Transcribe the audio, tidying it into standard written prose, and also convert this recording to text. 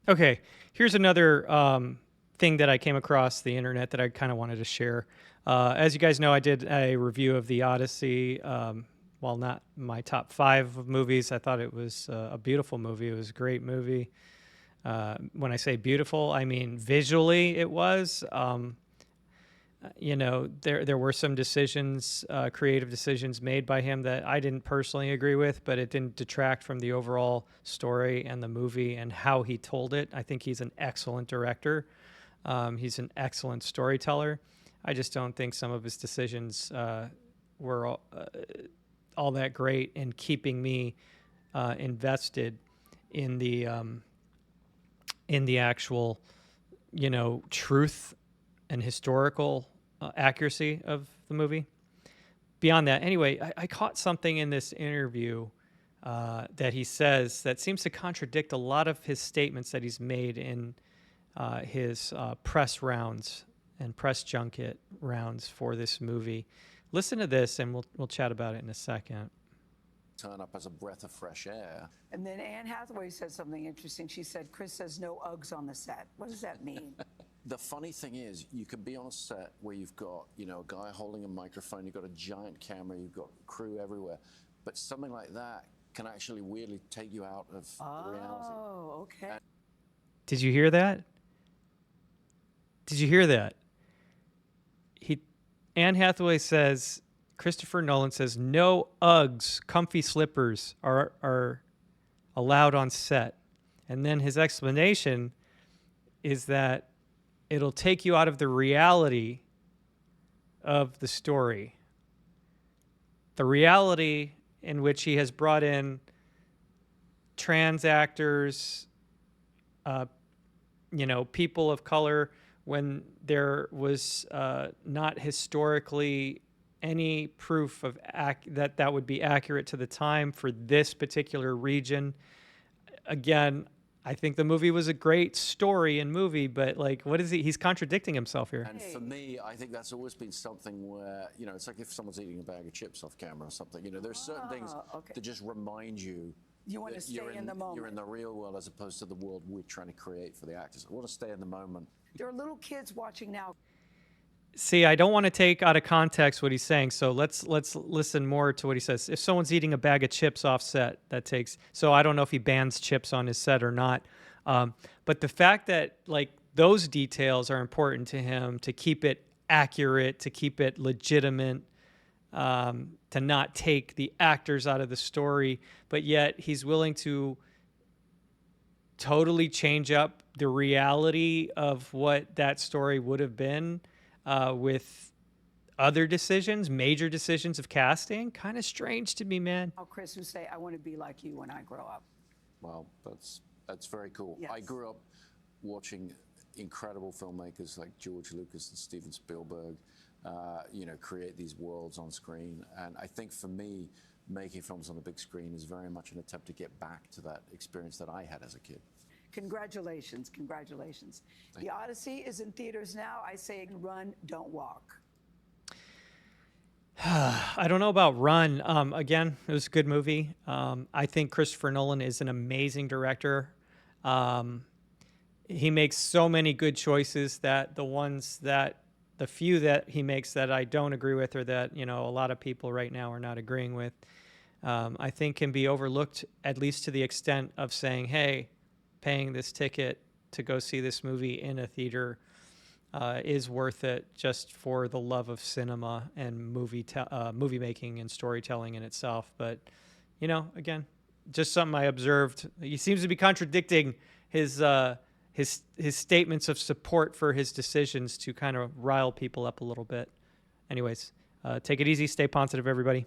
Okay, here's another thing that I came across the internet that I kind of wanted to share. As you guys know, I did a review of the Odyssey. While not my top five of movies, I thought it was a beautiful movie. It was a great movie. When I say beautiful, I mean visually it was. There were some decisions, creative decisions made by him that I didn't personally agree with, but it didn't detract from the overall story and the movie and how he told it. I think he's an excellent director. He's an excellent storyteller. I just don't think some of his decisions were all that great in keeping me invested in the actual, truth and historical accuracy of the movie. Beyond that, anyway, I caught something in this interview that he says that seems to contradict a lot of his statements that he's made in his press rounds and press junket rounds for this movie. Listen to this, and we'll chat about it in a second. Turn up as a breath of fresh air. And then Anne Hathaway said something interesting. She said, Chris says no Uggs on the set. What does that mean? The funny thing is, you can be on a set where you've got, a guy holding a microphone, you've got a giant camera, you've got crew everywhere, but something like that can actually weirdly take you out of reality. Oh, okay. Did you hear that? Did you hear that? Anne Hathaway says, Christopher Nolan says, no Uggs, comfy slippers are allowed on set. And then his explanation is that it'll take you out of the reality of the story. The reality in which he has brought in trans actors, people of color, when there was not historically any proof of that would be accurate to the time for this particular region. Again, I think the movie was a great story and movie, but what is he? He's contradicting himself here. And for me, I think that's always been something where, it's like if someone's eating a bag of chips off camera or something, there's certain things that just remind you. You want to stay in the moment. You're in the real world as opposed to the world we're trying to create for the actors. I want to stay in the moment. There are little kids watching now. See, I don't want to take out of context what he's saying, so let's listen more to what he says. If someone's eating a bag of chips off set, so I don't know if he bans chips on his set or not. But the fact that those details are important to him to keep it accurate, to keep it legitimate, to not take the actors out of the story, but yet he's willing to totally change up the reality of what that story would have been with other decisions, major decisions of casting. Kind of strange to me, man. Oh, Chris would say, I want to be like you when I grow up. Well, that's very cool. Yes. I grew up watching incredible filmmakers like George Lucas and Steven Spielberg, create these worlds on screen. And I think for me, making films on the big screen is very much an attempt to get back to that experience that I had as a kid. Congratulations, congratulations. The Odyssey is in theaters now. I say run, don't walk. I don't know about Run. Again, it was a good movie. I think Christopher Nolan is an amazing director. He makes so many good choices that the few that he makes that I don't agree with, or that, a lot of people right now are not agreeing with, I think can be overlooked, at least to the extent of saying, hey, paying this ticket to go see this movie in a theater is worth it just for the love of cinema and movie making and storytelling in itself. But, again, just something I observed. He seems to be contradicting his statements of support for his decisions to kind of rile people up a little bit. Anyways, take it easy. Stay positive, everybody.